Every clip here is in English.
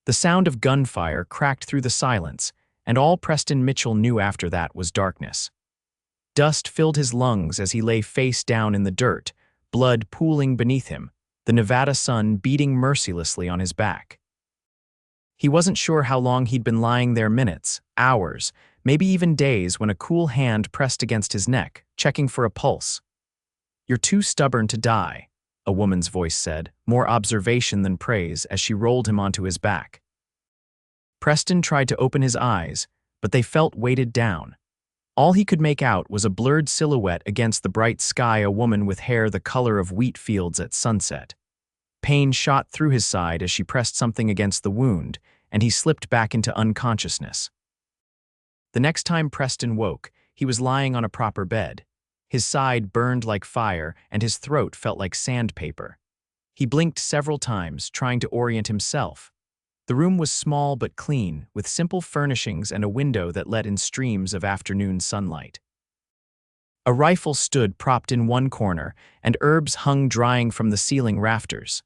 The sound of gunfire cracked through the silence, and all Preston Mitchell knew after that was darkness. Dust filled his lungs as he lay face down in the dirt, blood pooling beneath him, the Nevada sun beating mercilessly on his back. He wasn't sure how long he'd been lying there, minutes, hours, maybe even days, when a cool hand pressed against his neck, checking for a pulse. "You're too stubborn to die," a woman's voice said, more observation than praise, as she rolled him onto his back. Preston tried to open his eyes, but they felt weighted down. All he could make out was a blurred silhouette against the bright sky, a woman with hair the color of wheat fields at sunset. Pain shot through his side as she pressed something against the wound, and he slipped back into unconsciousness. The next time Preston woke, he was lying on a proper bed. His side burned like fire, and his throat felt like sandpaper. He blinked several times, trying to orient himself. The room was small but clean, with simple furnishings and a window that let in streams of afternoon sunlight. A rifle stood propped in one corner, and herbs hung drying from the ceiling rafters.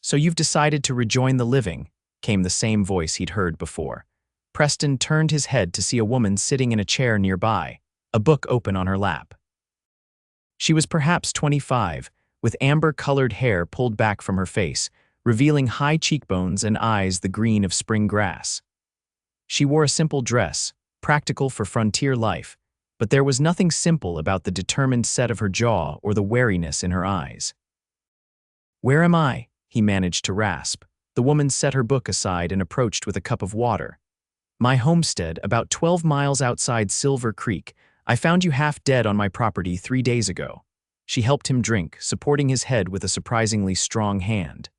"So you've decided to rejoin the living," came the same voice he'd heard before. Preston turned his head to see a woman sitting in a chair nearby, a book open on her lap. She was perhaps 25, with amber-colored hair pulled back from her face, revealing high cheekbones and eyes the green of spring grass. She wore a simple dress, practical for frontier life, but there was nothing simple about the determined set of her jaw or the wariness in her eyes. "Where am I?" he managed to rasp. The woman set her book aside and approached with a cup of water. "My homestead, about 12 miles outside Silver Creek. I found you half dead on my property 3 days ago." She helped him drink, supporting his head with a surprisingly strong hand.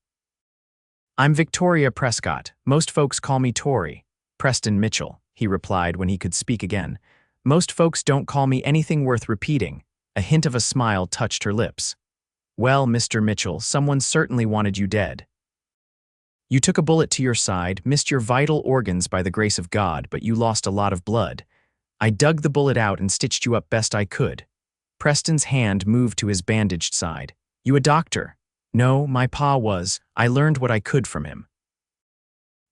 "I'm Victoria Prescott. Most folks call me Tori." "Preston Mitchell," he replied when he could speak again. "Most folks don't call me anything worth repeating." A hint of a smile touched her lips. "Well, Mr. Mitchell, someone certainly wanted you dead. You took a bullet to your side, missed your vital organs by the grace of God, but you lost a lot of blood. I dug the bullet out and stitched you up best I could." Preston's hand moved to his bandaged side. "You a doctor?" "No, my pa was. I learned what I could from him."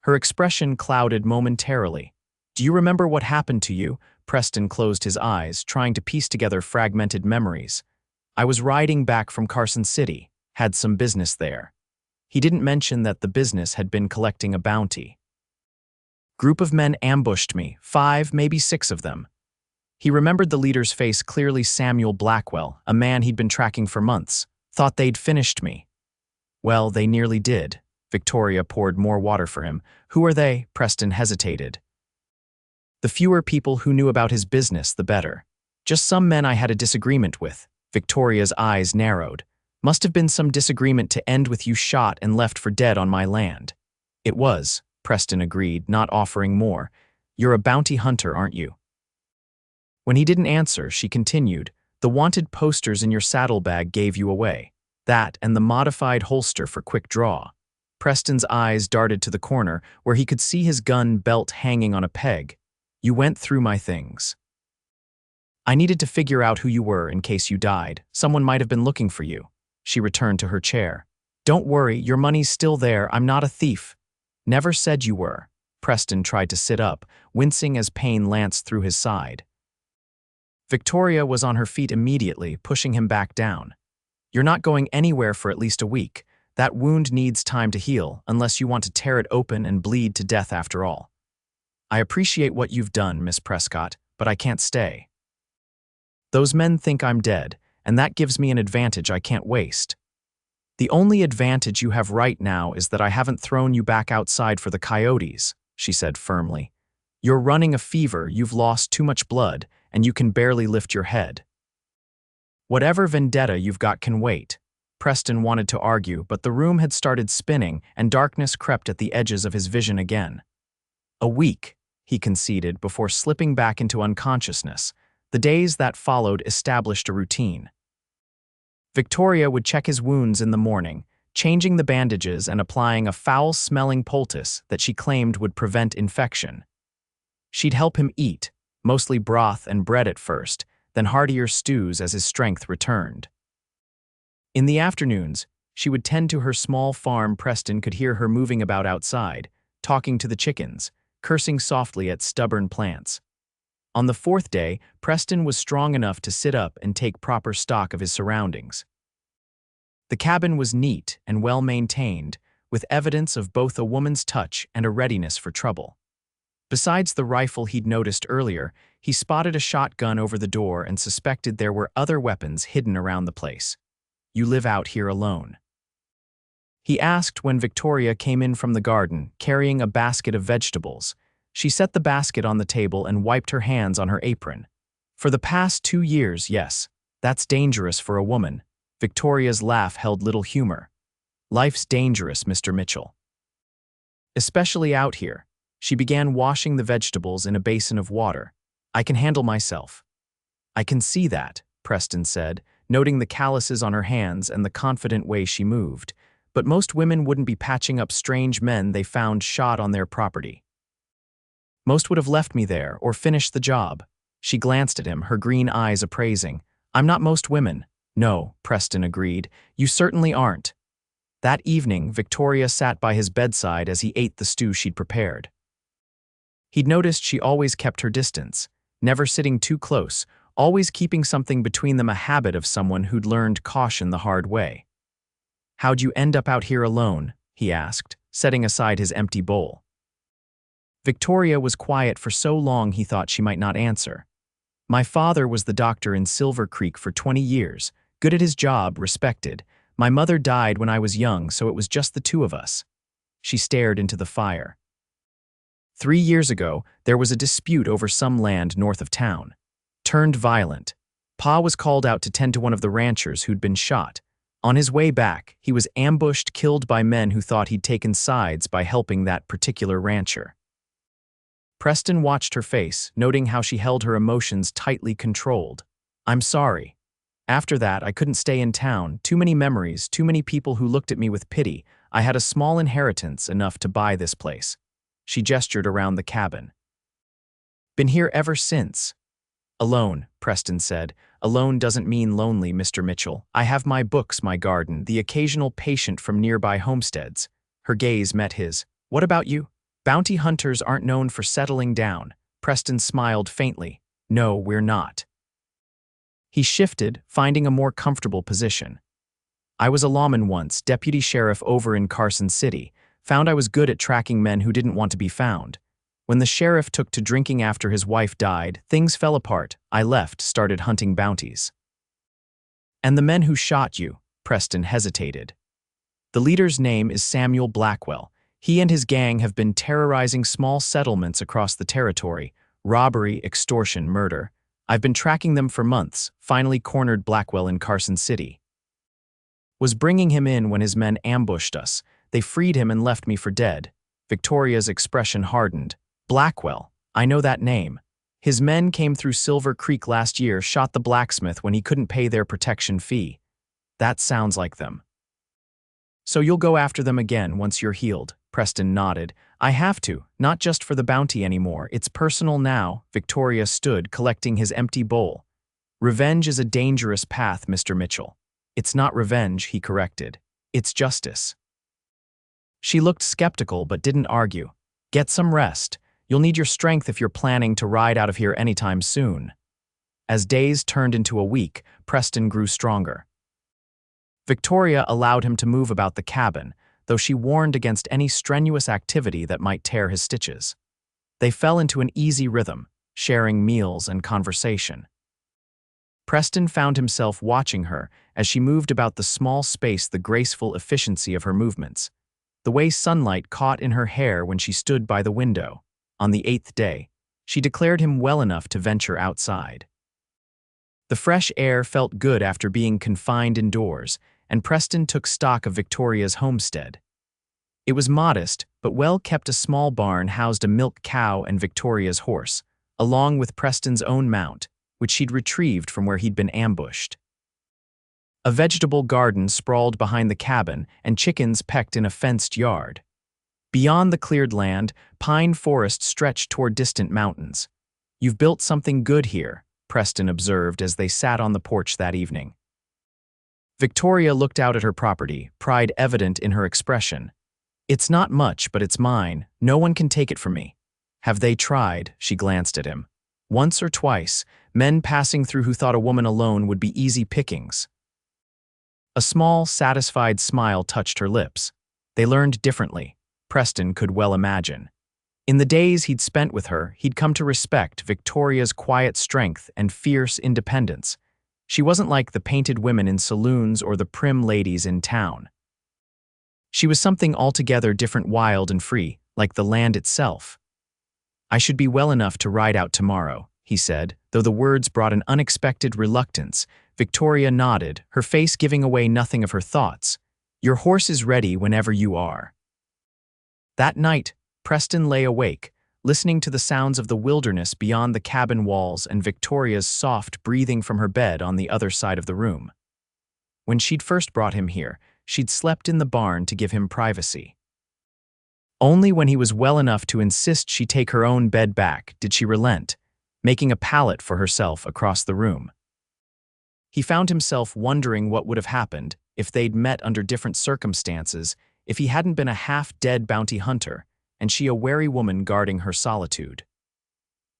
Her expression clouded momentarily. "Do you remember what happened to you?" Preston closed his eyes, trying to piece together fragmented memories. "I was riding back from Carson City, had some business there." He didn't mention that the business had been collecting a bounty. "Group of men ambushed me, 5, maybe 6 of them." He remembered the leader's face clearly. Samuel Blackwell, a man he'd been tracking for months. "Thought they'd finished me." "Well, they nearly did." Victoria poured more water for him. "Who are they?" Preston hesitated. "The fewer people who knew about his business, the better. Just some men I had a disagreement with." Victoria's eyes narrowed. "Must have been some disagreement to end with you shot and left for dead on my land." "It was," Preston agreed, not offering more. "You're a bounty hunter, aren't you?" When he didn't answer, she continued, "The wanted posters in your saddlebag gave you away. That and the modified holster for quick draw." Preston's eyes darted to the corner, where he could see his gun belt hanging on a peg. "You went through my things. I needed to figure out who you were in case you died. Someone might have been looking for you." She returned to her chair. "Don't worry, your money's still there. I'm not a thief." "Never said you were." Preston tried to sit up, wincing as pain lanced through his side. Victoria was on her feet immediately, pushing him back down. "You're not going anywhere for at least a week. That wound needs time to heal, unless you want to tear it open and bleed to death after all. I appreciate what you've done, Miss Prescott, but I can't stay. Those men think I'm dead, and that gives me an advantage I can't waste. The only advantage you have right now is that I haven't thrown you back outside for the coyotes," she said firmly. "You're running a fever, you've lost too much blood, and you can barely lift your head. Whatever vendetta you've got can wait." Preston wanted to argue, but the room had started spinning, and darkness crept at the edges of his vision again. "A week," he conceded before slipping back into unconsciousness. The days that followed established a routine. Victoria would check his wounds in the morning, changing the bandages and applying a foul-smelling poultice that she claimed would prevent infection. She'd help him eat, mostly broth and bread at first, then heartier stews as his strength returned. In the afternoons, she would tend to her small farm. Preston could hear her moving about outside, talking to the chickens, cursing softly at stubborn plants. On the fourth day, Preston was strong enough to sit up and take proper stock of his surroundings. The cabin was neat and well-maintained, with evidence of both a woman's touch and a readiness for trouble. Besides the rifle he'd noticed earlier, he spotted a shotgun over the door and suspected there were other weapons hidden around the place. "You live out here alone?" he asked when Victoria came in from the garden, carrying a basket of vegetables. She set the basket on the table and wiped her hands on her apron. "For the past 2 years, yes. That's dangerous for a woman." Victoria's laugh held little humor. "Life's dangerous, Mr. Mitchell. Especially out here." She began washing the vegetables in a basin of water. "I can handle myself." "I can see that," Preston said, noting the calluses on her hands and the confident way she moved. "But most women wouldn't be patching up strange men they found shot on their property. Most would have left me there or finished the job." She glanced at him, her green eyes appraising. "I'm not most women." "No," Preston agreed. "You certainly aren't." That evening, Victoria sat by his bedside as he ate the stew she'd prepared. He'd noticed she always kept her distance, never sitting too close, always keeping something between them, a habit of someone who'd learned caution the hard way. "How'd you end up out here alone?" he asked, setting aside his empty bowl. Victoria was quiet for so long he thought she might not answer. "My father was the doctor in Silver Creek for 20 years, good at his job, respected. My mother died when I was young, so it was just the two of us." She stared into the fire. 3 years ago, there was a dispute over some land north of town. Turned violent. Pa was called out to tend to one of the ranchers who'd been shot. On his way back, he was ambushed, killed by men who thought he'd taken sides by helping that particular rancher. Preston watched her face, noting how she held her emotions tightly controlled. "I'm sorry. After that, I couldn't stay in town. Too many memories, too many people who looked at me with pity. I had a small inheritance, enough to buy this place." She gestured around the cabin. "Been here ever since." "Alone," Preston said. "Alone doesn't mean lonely, Mr. Mitchell. I have my books, my garden, the occasional patient from nearby homesteads." Her gaze met his. "What about you?" "Bounty hunters aren't known for settling down." Preston smiled faintly. "No, we're not." He shifted, finding a more comfortable position. "I was a lawman once, deputy sheriff over in Carson City. Found I was good at tracking men who didn't want to be found. When the sheriff took to drinking after his wife died, things fell apart. I left, started hunting bounties." "And the men who shot you?" Preston hesitated. "The leader's name is Samuel Blackwell. He and his gang have been terrorizing small settlements across the territory. Robbery, extortion, murder. I've been tracking them for months, finally cornered Blackwell in Carson City. Was bringing him in when his men ambushed us. They freed him and left me for dead." Victoria's expression hardened. "Blackwell, I know that name. His men came through Silver Creek last year, shot the blacksmith when he couldn't pay their protection fee." "That sounds like them." "So you'll go after them again once you're healed?" Preston nodded. "I have to, not just for the bounty anymore. It's personal now." Victoria stood, collecting his empty bowl. "Revenge is a dangerous path, Mr. Mitchell." "It's not revenge," he corrected. "It's justice." She looked skeptical but didn't argue. "Get some rest. You'll need your strength if you're planning to ride out of here anytime soon." As days turned into a week, Preston grew stronger. Victoria allowed him to move about the cabin, though she warned against any strenuous activity that might tear his stitches. They fell into an easy rhythm, sharing meals and conversation. Preston found himself watching her as she moved about the small space, the graceful efficiency of her movements, the way sunlight caught in her hair when she stood by the window. On the 8th day, she declared him well enough to venture outside. The fresh air felt good after being confined indoors, and Preston took stock of Victoria's homestead. It was modest, but well-kept. A small barn housed a milk cow and Victoria's horse, along with Preston's own mount, which she'd retrieved from where he'd been ambushed. A vegetable garden sprawled behind the cabin, and chickens pecked in a fenced yard. Beyond the cleared land, pine forest stretched toward distant mountains. "You've built something good here," Preston observed as they sat on the porch that evening. Victoria looked out at her property, pride evident in her expression. It's not much, but it's mine. No one can take it from me. Have they tried? She glanced at him. Once or twice, men passing through who thought a woman alone would be easy pickings. A small, satisfied smile touched her lips. They learned differently, Preston could well imagine. In the days he'd spent with her, he'd come to respect Victoria's quiet strength and fierce independence. She wasn't like the painted women in saloons or the prim ladies in town. She was something altogether different, wild and free, like the land itself. I should be well enough to ride out tomorrow, he said, though the words brought an unexpected reluctance. Victoria nodded, her face giving away nothing of her thoughts. Your horse is ready whenever you are. That night, Preston lay awake, listening to the sounds of the wilderness beyond the cabin walls and Victoria's soft breathing from her bed on the other side of the room. When she'd first brought him here, she'd slept in the barn to give him privacy. Only when he was well enough to insist she take her own bed back did she relent, making a pallet for herself across the room. He found himself wondering what would have happened if they'd met under different circumstances, if he hadn't been a half-dead bounty hunter, and she a wary woman guarding her solitude.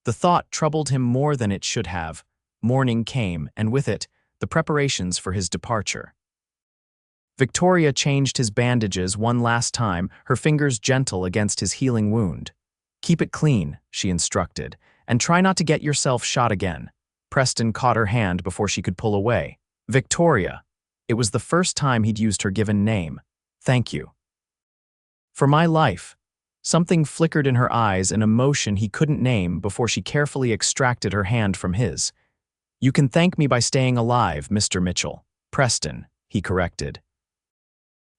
The thought troubled him more than it should have. Morning came, and with it, the preparations for his departure. Victoria changed his bandages one last time, her fingers gentle against his healing wound. Keep it clean, she instructed, and try not to get yourself shot again. Preston caught her hand before she could pull away. Victoria. It was the first time he'd used her given name. Thank you. For my life. Something flickered in her eyes, an emotion he couldn't name before she carefully extracted her hand from his. You can thank me by staying alive, Mr. Mitchell. Preston, he corrected.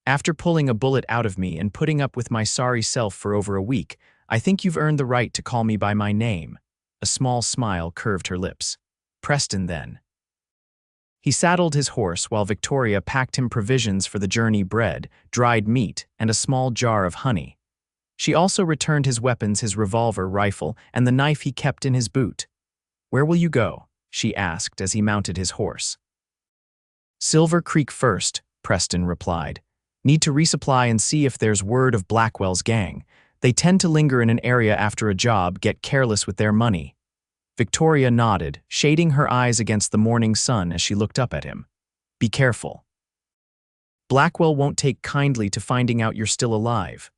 After pulling a bullet out of me and putting up with my sorry self for over a week, I think you've earned the right to call me by my name. A small smile curved her lips. Preston, then. He saddled his horse while Victoria packed him provisions for the journey: bread, dried meat, and a small jar of honey. She also returned his weapons, his revolver, rifle, and the knife he kept in his boot. Where will you go? She asked as he mounted his horse. Silver Creek first, Preston replied. Need to resupply and see if there's word of Blackwell's gang. They tend to linger in an area after a job, get careless with their money. Victoria nodded, shading her eyes against the morning sun as she looked up at him. Be careful. Blackwell won't take kindly to finding out you're still alive.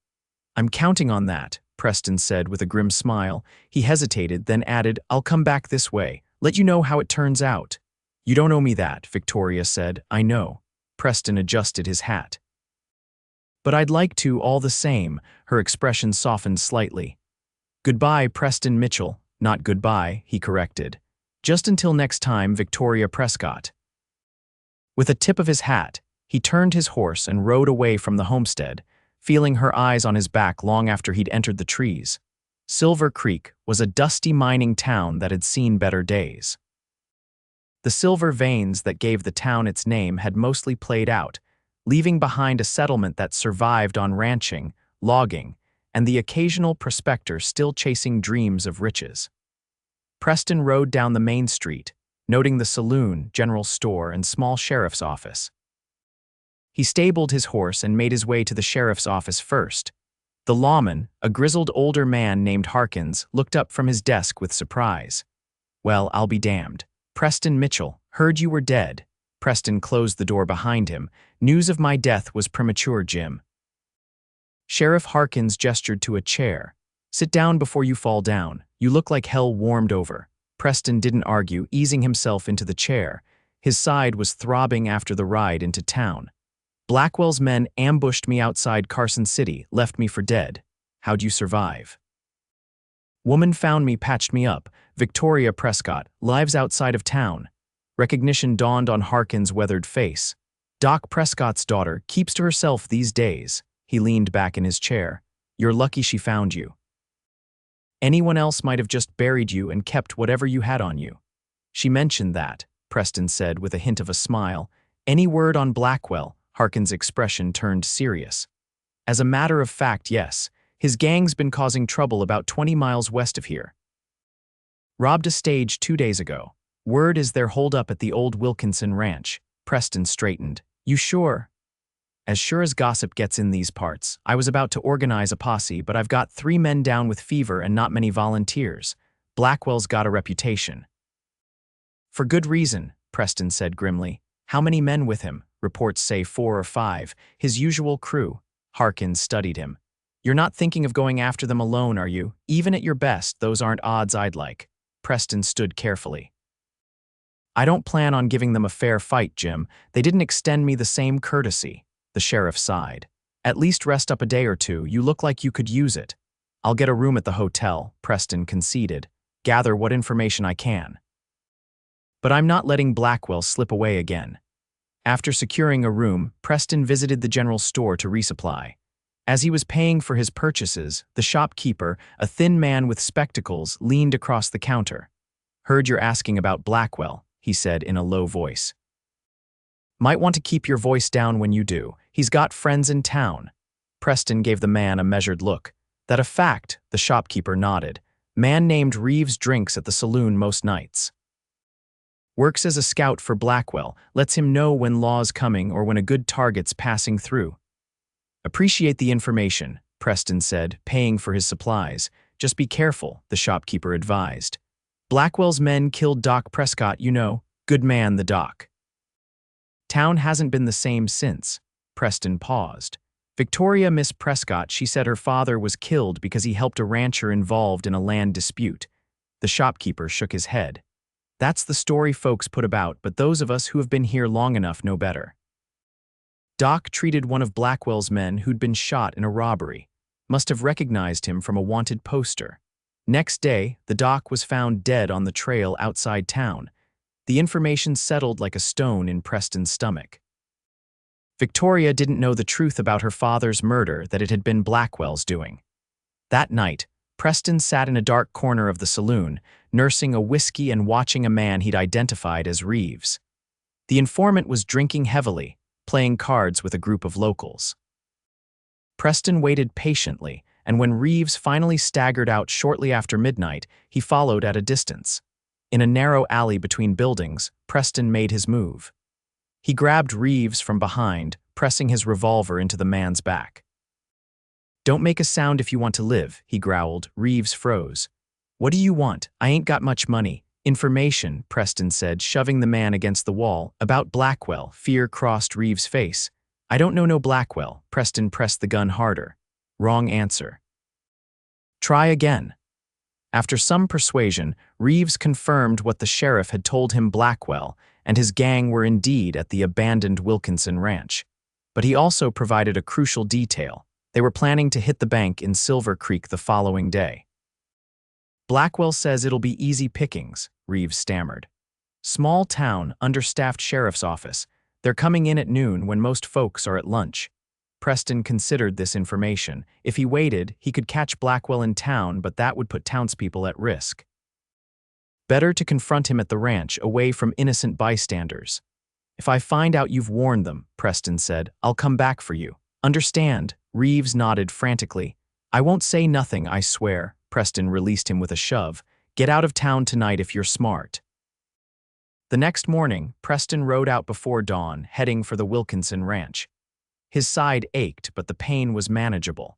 I'm counting on that, Preston said with a grim smile. He hesitated, then added, I'll come back this way, let you know how it turns out. You don't owe me that, Victoria said. I know. Preston adjusted his hat. But I'd like to all the same, her expression softened slightly. Goodbye, Preston Mitchell. Not goodbye, he corrected. Just until next time, Victoria Prescott. With a tip of his hat, he turned his horse and rode away from the homestead, feeling her eyes on his back long after he'd entered the trees. Silver Creek was a dusty mining town that had seen better days. The silver veins that gave the town its name had mostly played out, leaving behind a settlement that survived on ranching, logging, and the occasional prospector still chasing dreams of riches. Preston rode down the main street, noting the saloon, general store, and small sheriff's office. He stabled his horse and made his way to the sheriff's office first. The lawman, a grizzled older man named Harkins, looked up from his desk with surprise. Well, I'll be damned. Preston Mitchell, heard you were dead. Preston closed the door behind him. News of my death was premature, Jim. Sheriff Harkins gestured to a chair. Sit down before you fall down. You look like hell warmed over. Preston didn't argue, easing himself into the chair. His side was throbbing after the ride into town. Blackwell's men ambushed me outside Carson City, left me for dead. How'd you survive? Woman found me, patched me up. Victoria Prescott, lives outside of town. Recognition dawned on Harkins' weathered face. Doc Prescott's daughter keeps to herself these days. He leaned back in his chair. You're lucky she found you. Anyone else might have just buried you and kept whatever you had on you. She mentioned that, Preston said with a hint of a smile. Any word on Blackwell? Harkins' expression turned serious. As a matter of fact, yes. His gang's been causing trouble about 20 miles west of here. Robbed a stage 2 days ago. Word is they're holed up at the old Wilkinson ranch. Preston straightened. You sure? As sure as gossip gets in these parts, I was about to organize a posse, but I've got 3 men down with fever and not many volunteers. Blackwell's got a reputation. For good reason, Preston said grimly. How many men with him? Reports say 4 or 5, his usual crew. Harkins studied him. You're not thinking of going after them alone, are you? Even at your best, those aren't odds I'd like. Preston stood carefully. I don't plan on giving them a fair fight, Jim. They didn't extend me the same courtesy. The sheriff sighed. At least rest up a day or two. You look like you could use it. I'll get a room at the hotel, Preston conceded. Gather what information I can. But I'm not letting Blackwell slip away again. After securing a room, Preston visited the general store to resupply. As he was paying for his purchases, the shopkeeper, a thin man with spectacles, leaned across the counter. Heard you're asking about Blackwell, he said in a low voice. Might want to keep your voice down when you do. He's got friends in town. Preston gave the man a measured look. That a fact, the shopkeeper nodded. Man named Reeves drinks at the saloon most nights. Works as a scout for Blackwell, lets him know when law's coming or when a good target's passing through. Appreciate the information, Preston said, paying for his supplies. Just be careful, the shopkeeper advised. Blackwell's men killed Doc Prescott, you know. Good man, the doc. Town hasn't been the same since. Preston paused. Victoria Miss Prescott, she said her father was killed because he helped a rancher involved in a land dispute. The shopkeeper shook his head. That's the story folks put about, but those of us who have been here long enough know better. Doc treated one of Blackwell's men who'd been shot in a robbery. Must have recognized him from a wanted poster. Next day, the doc was found dead on the trail outside town. The information settled like a stone in Preston's stomach. Victoria didn't know the truth about her father's murder, that it had been Blackwell's doing. That night, Preston sat in a dark corner of the saloon, nursing a whiskey and watching a man he'd identified as Reeves. The informant was drinking heavily, playing cards with a group of locals. Preston waited patiently, and when Reeves finally staggered out shortly after midnight, he followed at a distance. In a narrow alley between buildings, Preston made his move. He grabbed Reeves from behind, pressing his revolver into the man's back. Don't make a sound if you want to live, he growled. Reeves froze. What do you want? I ain't got much money. Information, Preston said, shoving the man against the wall. About Blackwell. Fear crossed Reeves' face. I don't know no Blackwell. Preston pressed the gun harder. Wrong answer. Try again. After some persuasion, Reeves confirmed what the sheriff had told him. Blackwell and his gang were indeed at the abandoned Wilkinson Ranch. But he also provided a crucial detail. They were planning to hit the bank in Silver Creek the following day. Blackwell says it'll be easy pickings, Reeves stammered. Small town, understaffed sheriff's office. They're coming in at noon when most folks are at lunch. Preston considered this information. If he waited, he could catch Blackwell in town, but that would put townspeople at risk. Better to confront him at the ranch, away from innocent bystanders. If I find out you've warned them, Preston said, I'll come back for you. Understand? Reeves nodded frantically. I won't say nothing, I swear. Preston released him with a shove. Get out of town tonight if you're smart. The next morning, Preston rode out before dawn, heading for the Wilkinson Ranch. His side ached, but the pain was manageable.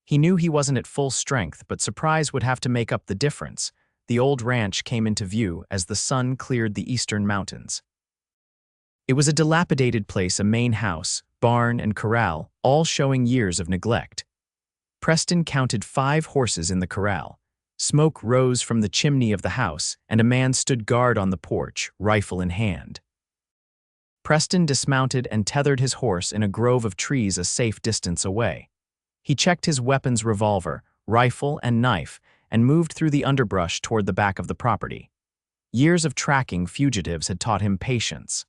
He knew he wasn't at full strength, but surprise would have to make up the difference. The old ranch came into view as the sun cleared the eastern mountains. It was a dilapidated place, a main house, barn, and corral, all showing years of neglect. Preston counted 5 horses in the corral. Smoke rose from the chimney of the house, and a man stood guard on the porch, rifle in hand. Preston dismounted and tethered his horse in a grove of trees a safe distance away. He checked his weapons, revolver, rifle, and knife, and moved through the underbrush toward the back of the property. Years of tracking fugitives had taught him patience.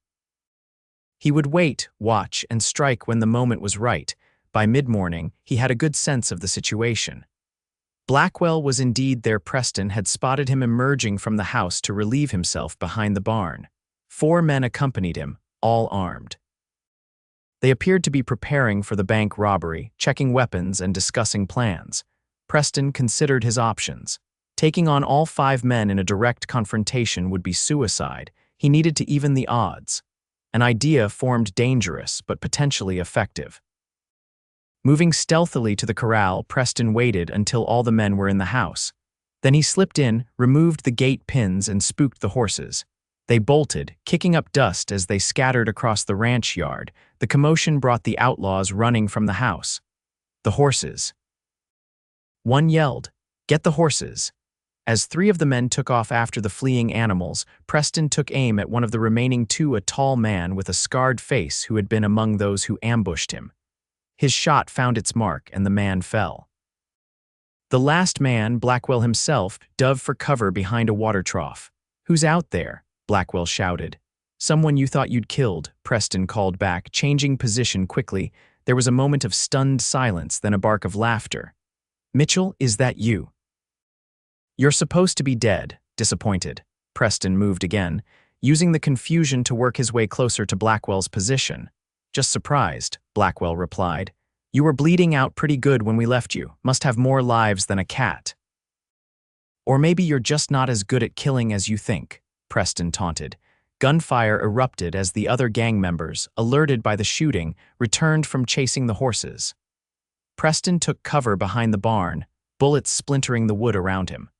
He would wait, watch, and strike when the moment was right. By mid-morning, he had a good sense of the situation. Blackwell was indeed there. Preston had spotted him emerging from the house to relieve himself behind the barn. 4 men accompanied him, all armed. They appeared to be preparing for the bank robbery, checking weapons and discussing plans. Preston considered his options. Taking on all 5 men in a direct confrontation would be suicide. He needed to even the odds. An idea formed dangerous but potentially effective. Moving stealthily to the corral, Preston waited until all the men were in the house. Then he slipped in, removed the gate pins, and spooked the horses. They bolted, kicking up dust as they scattered across the ranch yard. The commotion brought the outlaws running from the house. The horses. One yelled, "Get the horses!" As three of the men took off after the fleeing animals, Preston took aim at one of the remaining two, a tall man with a scarred face who had been among those who ambushed him. His shot found its mark, and the man fell. The last man, Blackwell himself, dove for cover behind a water trough. "Who's out there?" Blackwell shouted. "Someone you thought you'd killed," Preston called back, changing position quickly. There was a moment of stunned silence, then a bark of laughter. "Mitchell, is that you?" "You're supposed to be dead," disappointed. Preston moved again, using the confusion to work his way closer to Blackwell's position. "Just surprised," Blackwell replied. "You were bleeding out pretty good when we left you. Must have more lives than a cat." "Or maybe you're just not as good at killing as you think," Preston taunted. Gunfire erupted as the other gang members, alerted by the shooting, returned from chasing the horses. Preston took cover behind the barn, bullets splintering the wood around him.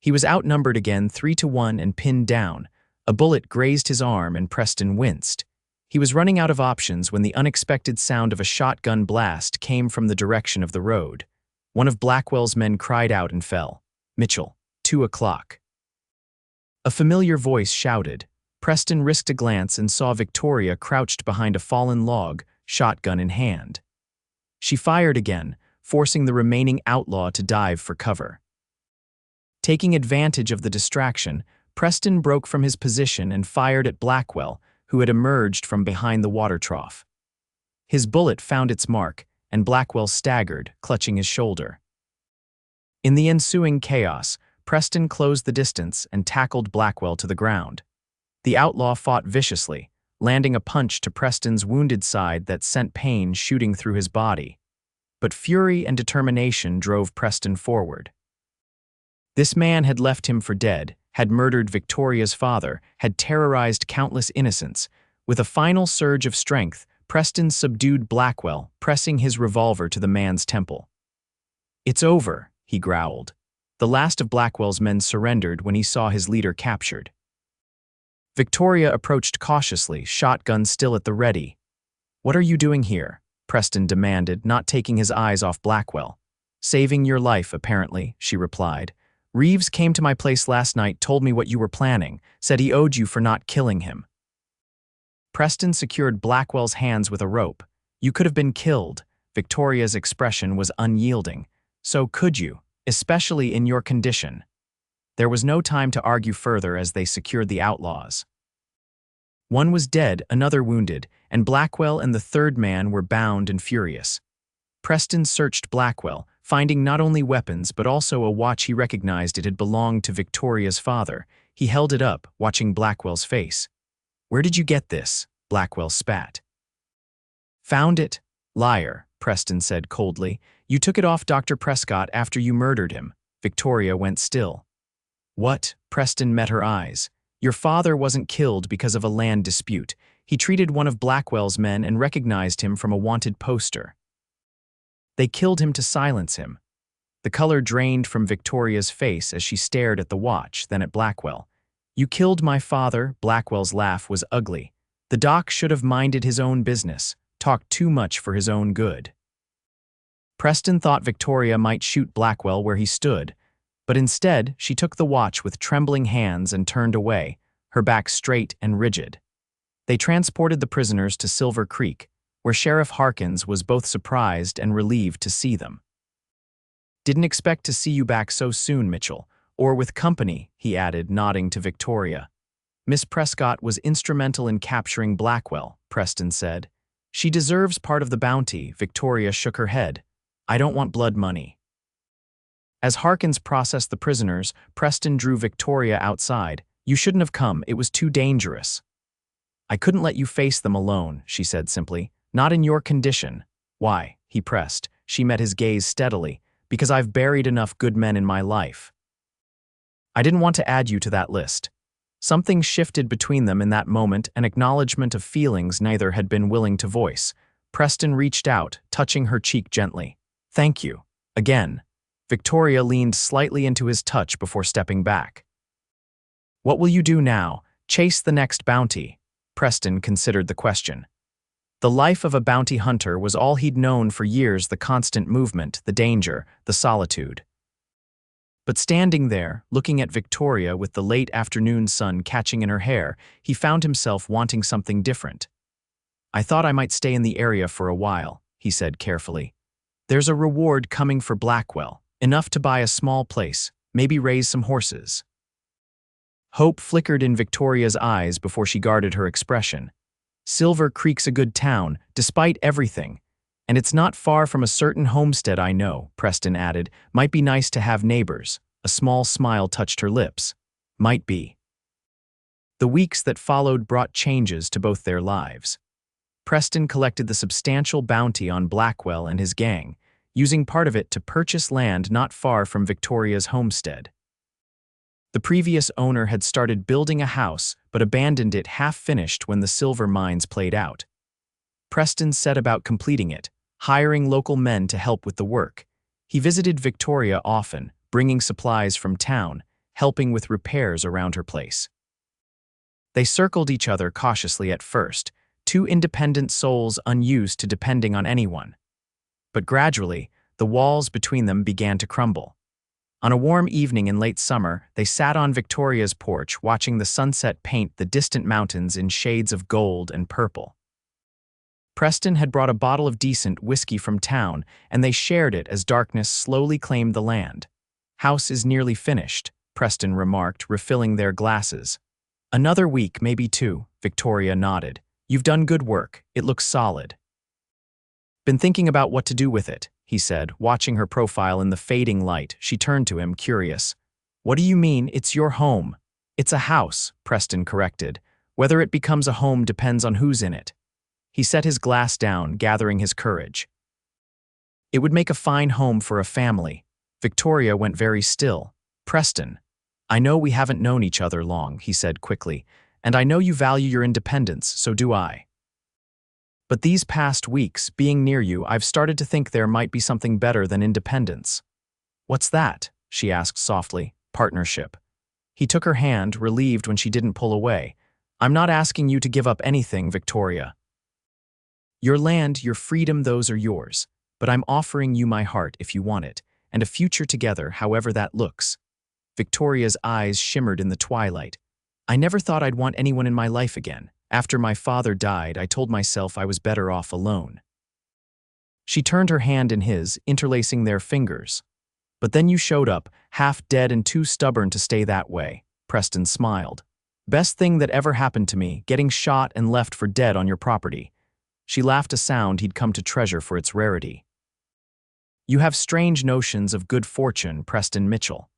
He was outnumbered again 3-1 and pinned down. A bullet grazed his arm and Preston winced. He was running out of options when the unexpected sound of a shotgun blast came from the direction of the road. One of Blackwell's men cried out and fell. "Mitchell, 2 o'clock. A familiar voice shouted. Preston risked a glance and saw Victoria crouched behind a fallen log, shotgun in hand. She fired again, forcing the remaining outlaw to dive for cover. Taking advantage of the distraction, Preston broke from his position and fired at Blackwell, who had emerged from behind the water trough. His bullet found its mark, and Blackwell staggered, clutching his shoulder. In the ensuing chaos, Preston closed the distance and tackled Blackwell to the ground. The outlaw fought viciously, landing a punch to Preston's wounded side that sent pain shooting through his body. But fury and determination drove Preston forward. This man had left him for dead, had murdered Victoria's father, had terrorized countless innocents. With a final surge of strength, Preston subdued Blackwell, pressing his revolver to the man's temple. "It's over," he growled. The last of Blackwell's men surrendered when he saw his leader captured. Victoria approached cautiously, shotgun still at the ready. "What are you doing here?" Preston demanded, not taking his eyes off Blackwell. "Saving your life, apparently," she replied. "Reeves came to my place last night, told me what you were planning, said he owed you for not killing him." Preston secured Blackwell's hands with a rope. "You could have been killed." Victoria's expression was unyielding. "So could you, especially in your condition." There was no time to argue further as they secured the outlaws. One was dead, another wounded, and Blackwell and the third man were bound and furious. Preston searched Blackwell, finding not only weapons but also a watch he recognized it had belonged to Victoria's father. He held it up, watching Blackwell's face. "Where did you get this?" Blackwell spat. "Found it." "Liar," Preston said coldly. "You took it off Dr. Prescott after you murdered him." Victoria went still. "What?" Preston met her eyes. "Your father wasn't killed because of a land dispute. He treated one of Blackwell's men and recognized him from a wanted poster. They killed him to silence him." The color drained from Victoria's face as she stared at the watch, then at Blackwell. "You killed my father." Blackwell's laugh was ugly. "The doc should have minded his own business, talked too much for his own good." Preston thought Victoria might shoot Blackwell where he stood, but instead she took the watch with trembling hands and turned away, her back straight and rigid. They transported the prisoners to Silver Creek, where Sheriff Harkins was both surprised and relieved to see them. "Didn't expect to see you back so soon, Mitchell, or with company," he added, nodding to Victoria. "Miss Prescott was instrumental in capturing Blackwell," Preston said. "She deserves part of the bounty." Victoria shook her head. "I don't want blood money." As Harkins processed the prisoners, Preston drew Victoria outside. "You shouldn't have come. It was too dangerous." "I couldn't let you face them alone," she said simply. "Not in your condition." "Why?" he pressed. She met his gaze steadily. "Because I've buried enough good men in my life." "I didn't want to add you to that list." Something shifted between them in that moment, an acknowledgement of feelings neither had been willing to voice. Preston reached out, touching her cheek gently. "Thank you." Again. Victoria leaned slightly into his touch before stepping back. "What will you do now? Chase the next bounty?" Preston considered the question. The life of a bounty hunter was all he'd known for years, the constant movement, the danger, the solitude. But standing there, looking at Victoria with the late afternoon sun catching in her hair, he found himself wanting something different. "I thought I might stay in the area for a while," he said carefully. "There's a reward coming for Blackwell, enough to buy a small place, maybe raise some horses." Hope flickered in Victoria's eyes before she guarded her expression. "Silver Creek's a good town, despite everything. And it's not far from a certain homestead I know," Preston added. "Might be nice to have neighbors." A small smile touched her lips. Might be. The weeks that followed brought changes to both their lives. Preston collected the substantial bounty on Blackwell and his gang, using part of it to purchase land not far from Victoria's homestead. The previous owner had started building a house but abandoned it half-finished when the silver mines played out. Preston set about completing it, hiring local men to help with the work. He visited Victoria often, bringing supplies from town, helping with repairs around her place. They circled each other cautiously at first, two independent souls unused to depending on anyone. But gradually, the walls between them began to crumble. On a warm evening in late summer, they sat on Victoria's porch watching the sunset paint the distant mountains in shades of gold and purple. Preston had brought a bottle of decent whiskey from town, and they shared it as darkness slowly claimed the land. "House is nearly finished," Preston remarked, refilling their glasses. "Another week, maybe two," Victoria nodded. "You've done good work. It looks solid." "Been thinking about what to do with it," he said, watching her profile in the fading light. She turned to him, curious. "What do you mean, it's your home?" "It's a house," Preston corrected. "Whether it becomes a home depends on who's in it." He set his glass down, gathering his courage. "It would make a fine home for a family." Victoria went very still. "Preston, I know we haven't known each other long," he said quickly, "and I know you value your independence, so do I. But these past weeks, being near you, I've started to think there might be something better than independence." "What's that?" she asked softly. "Partnership." He took her hand, relieved when she didn't pull away. "I'm not asking you to give up anything, Victoria. Your land, your freedom, those are yours. But I'm offering you my heart if you want it, and a future together, however that looks." Victoria's eyes shimmered in the twilight. "I never thought I'd want anyone in my life again. After my father died, I told myself I was better off alone." She turned her hand in his, interlacing their fingers. "But then you showed up, half dead and too stubborn to stay that way." Preston smiled. "Best thing that ever happened to me, getting shot and left for dead on your property." She laughed, a sound he'd come to treasure for its rarity. "You have strange notions of good fortune, Preston Mitchell."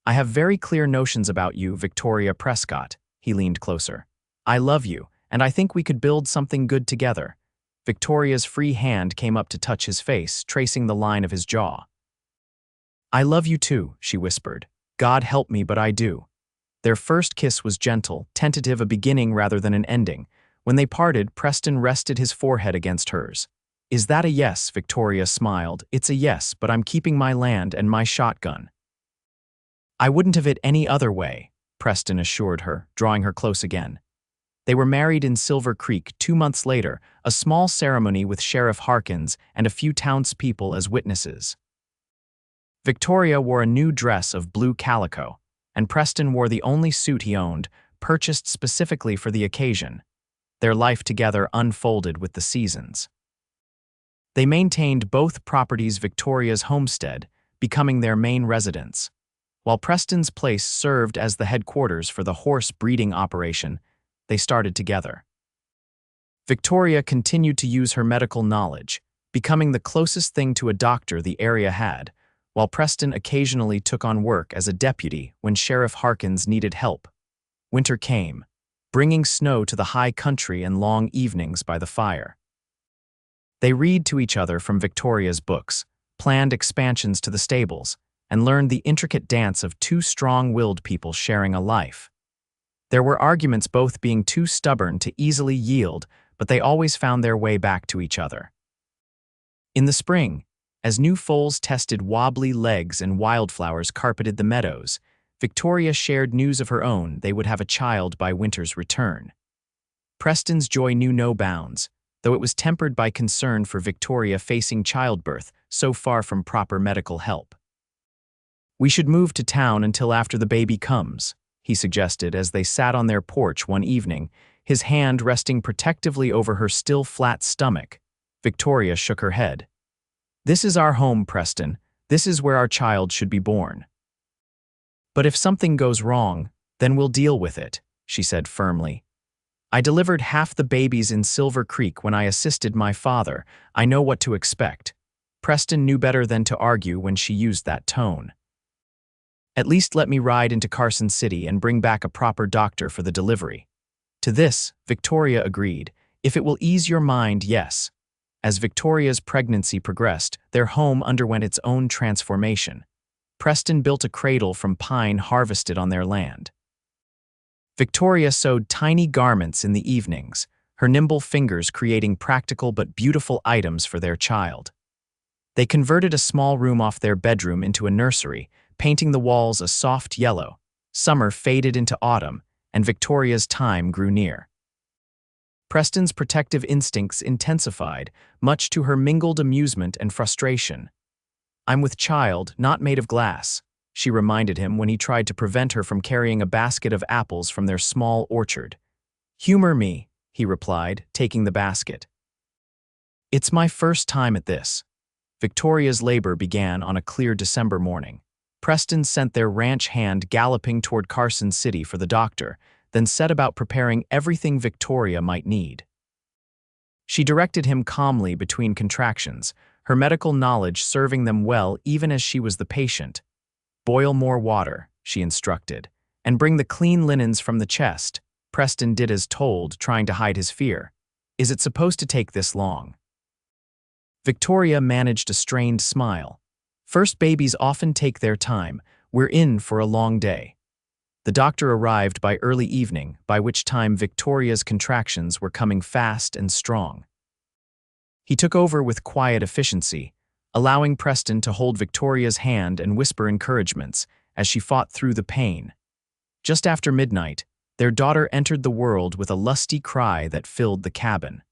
"I have very clear notions about you, Victoria Prescott." He leaned closer. "I love you, and I think we could build something good together." Victoria's free hand came up to touch his face, tracing the line of his jaw. "I love you too," she whispered. "God help me, but I do." Their first kiss was gentle, tentative, a beginning rather than an ending. When they parted, Preston rested his forehead against hers. "Is that a yes?" Victoria smiled. "It's a yes, but I'm keeping my land and my shotgun." "I wouldn't have it any other way," Preston assured her, drawing her close again. They were married in Silver Creek 2 months later, a small ceremony with Sheriff Harkins and a few townspeople as witnesses. Victoria wore a new dress of blue calico, and Preston wore the only suit he owned, purchased specifically for the occasion. Their life together unfolded with the seasons. They maintained both properties Victoria's homestead, becoming their main residence. While Preston's place served as the headquarters for the horse breeding operation, they started together. Victoria continued to use her medical knowledge, becoming the closest thing to a doctor the area had, while Preston occasionally took on work as a deputy when Sheriff Harkins needed help. Winter came, bringing snow to the high country and long evenings by the fire. They read to each other from Victoria's books, planned expansions to the stables, and learned the intricate dance of two strong-willed people sharing a life. There were arguments, both being too stubborn to easily yield, but they always found their way back to each other. In the spring, as new foals tested wobbly legs and wildflowers carpeted the meadows, Victoria shared news of her own they would have a child by winter's return. Preston's joy knew no bounds, though it was tempered by concern for Victoria facing childbirth so far from proper medical help. "We should move to town until after the baby comes," he suggested as they sat on their porch one evening, his hand resting protectively over her still flat stomach. Victoria shook her head. "This is our home, Preston. This is where our child should be born." "But if something goes wrong, then we'll deal with it," she said firmly. "I delivered half the babies in Silver Creek when I assisted my father. I know what to expect." Preston knew better than to argue when she used that tone. "At least let me ride into Carson City and bring back a proper doctor for the delivery." To this, Victoria agreed. "If it will ease your mind, yes." As Victoria's pregnancy progressed, their home underwent its own transformation. Preston built a cradle from pine harvested on their land. Victoria sewed tiny garments in the evenings, her nimble fingers creating practical but beautiful items for their child. They converted a small room off their bedroom into a nursery, painting the walls a soft yellow. Summer faded into autumn, and Victoria's time grew near. Preston's protective instincts intensified, much to her mingled amusement and frustration. "I'm with child, not made of glass," she reminded him when he tried to prevent her from carrying a basket of apples from their small orchard. "Humor me," he replied, taking the basket. "It's my first time at this." Victoria's labor began on a clear December morning. Preston sent their ranch hand galloping toward Carson City for the doctor, then set about preparing everything Victoria might need. She directed him calmly between contractions, her medical knowledge serving them well even as she was the patient. "Boil more water," she instructed, "and bring the clean linens from the chest." Preston did as told, trying to hide his fear. "Is it supposed to take this long?" Victoria managed a strained smile. "First babies often take their time. We're in for a long day." The doctor arrived by early evening, by which time Victoria's contractions were coming fast and strong. He took over with quiet efficiency, allowing Preston to hold Victoria's hand and whisper encouragements as she fought through the pain. Just after midnight, their daughter entered the world with a lusty cry that filled the cabin.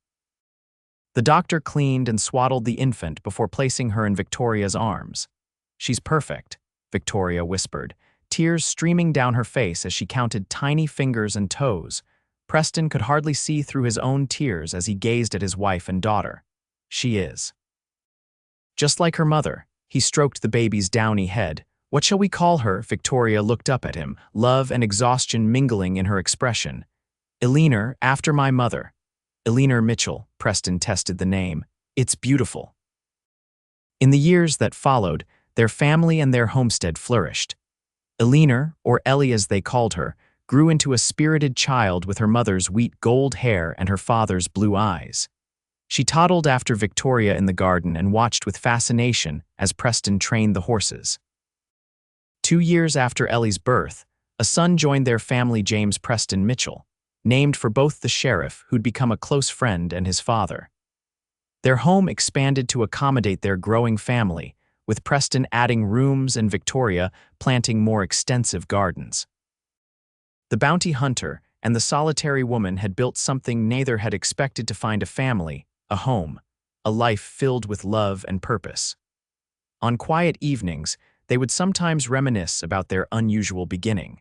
The doctor cleaned and swaddled the infant before placing her in Victoria's arms. "She's perfect," Victoria whispered, tears streaming down her face as she counted tiny fingers and toes. Preston could hardly see through his own tears as he gazed at his wife and daughter. "She is." Just like her mother, he stroked the baby's downy head. "What shall we call her?" Victoria looked up at him, love and exhaustion mingling in her expression. "Eleanor, after my mother." "Eleanor Mitchell," Preston tested the name. "It's beautiful." In the years that followed, their family and their homestead flourished. Eleanor, or Ellie as they called her, grew into a spirited child with her mother's wheat gold hair and her father's blue eyes. She toddled after Victoria in the garden and watched with fascination as Preston trained the horses. 2 years after Ellie's birth, a son joined their family, James Preston Mitchell, named for both the sheriff who'd become a close friend and his father. Their home expanded to accommodate their growing family, with Preston adding rooms and Victoria planting more extensive gardens. The bounty hunter and the solitary woman had built something neither had expected to find: a family, a home, a life filled with love and purpose. On quiet evenings, they would sometimes reminisce about their unusual beginning.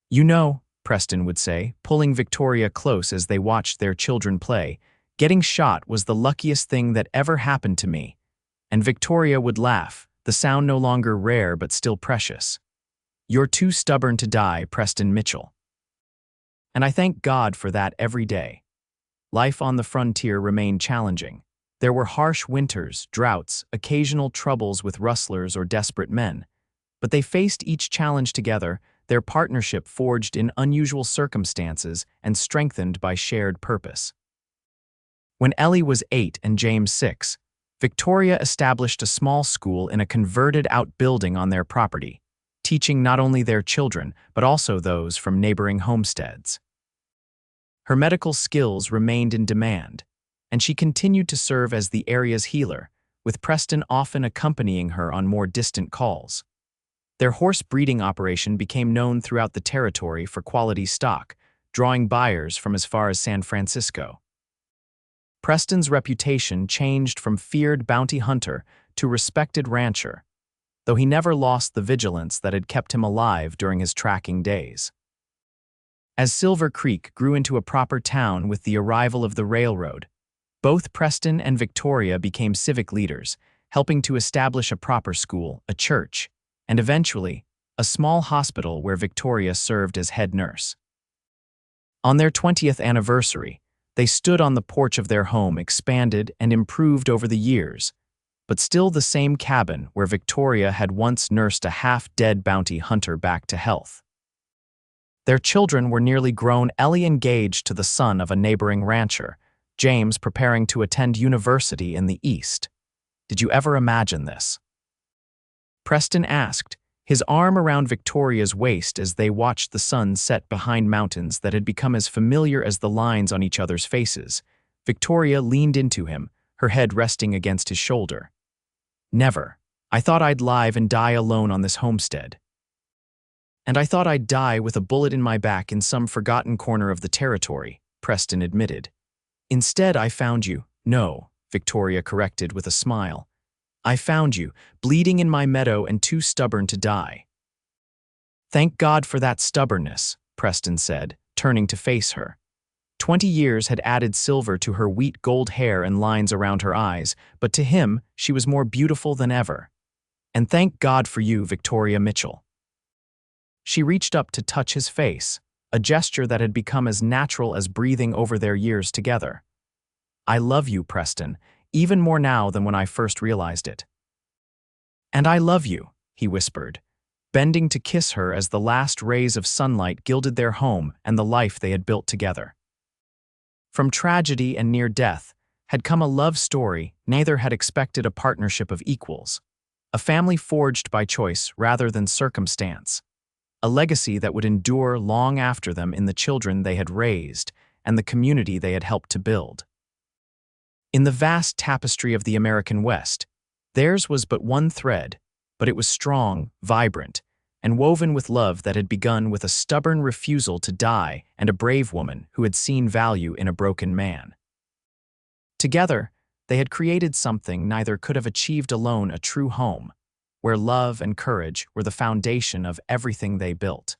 "You know," Preston would say, pulling Victoria close as they watched their children play, "getting shot was the luckiest thing that ever happened to me." And Victoria would laugh, the sound no longer rare but still precious. "You're too stubborn to die, Preston Mitchell." And I thank God for that every day. Life on the frontier remained challenging. There were harsh winters, droughts, occasional troubles with rustlers or desperate men. But they faced each challenge together, their partnership forged in unusual circumstances and strengthened by shared purpose. When Ellie was 8 and James 6, Victoria established a small school in a converted outbuilding on their property, teaching not only their children but also those from neighboring homesteads. Her medical skills remained in demand, and she continued to serve as the area's healer, with Preston often accompanying her on more distant calls. Their horse breeding operation became known throughout the territory for quality stock, drawing buyers from as far as San Francisco. Preston's reputation changed from feared bounty hunter to respected rancher, though he never lost the vigilance that had kept him alive during his tracking days. As Silver Creek grew into a proper town with the arrival of the railroad, both Preston and Victoria became civic leaders, helping to establish a proper school, a church, and eventually, a small hospital where Victoria served as head nurse. On their 20th anniversary, they stood on the porch of their home, expanded and improved over the years, but still the same cabin where Victoria had once nursed a half-dead bounty hunter back to health. Their children were nearly grown. Ellie engaged to the son of a neighboring rancher, James preparing to attend university in the East. Did you ever imagine this? Preston asked, his arm around Victoria's waist as they watched the sun set behind mountains that had become as familiar as the lines on each other's faces. Victoria leaned into him, her head resting against his shoulder. Never. I thought I'd live and die alone on this homestead. And I thought I'd die with a bullet in my back in some forgotten corner of the territory, Preston admitted. Instead, I found you. No, Victoria corrected with a smile. I found you, bleeding in my meadow and too stubborn to die. Thank God for that stubbornness, Preston said, turning to face her. 20 years had added silver to her wheat gold hair and lines around her eyes, but to him, she was more beautiful than ever. And thank God for you, Victoria Mitchell. She reached up to touch his face, a gesture that had become as natural as breathing over their years together. I love you, Preston, even more now than when I first realized it. And I love you, he whispered, bending to kiss her as the last rays of sunlight gilded their home and the life they had built together. From tragedy and near death had come a love story neither had expected, a partnership of equals, a family forged by choice rather than circumstance, a legacy that would endure long after them in the children they had raised and the community they had helped to build. In the vast tapestry of the American West, theirs was but one thread, but it was strong, vibrant, and woven with love that had begun with a stubborn refusal to die and a brave woman who had seen value in a broken man. Together, they had created something neither could have achieved alone, a true home, where love and courage were the foundation of everything they built.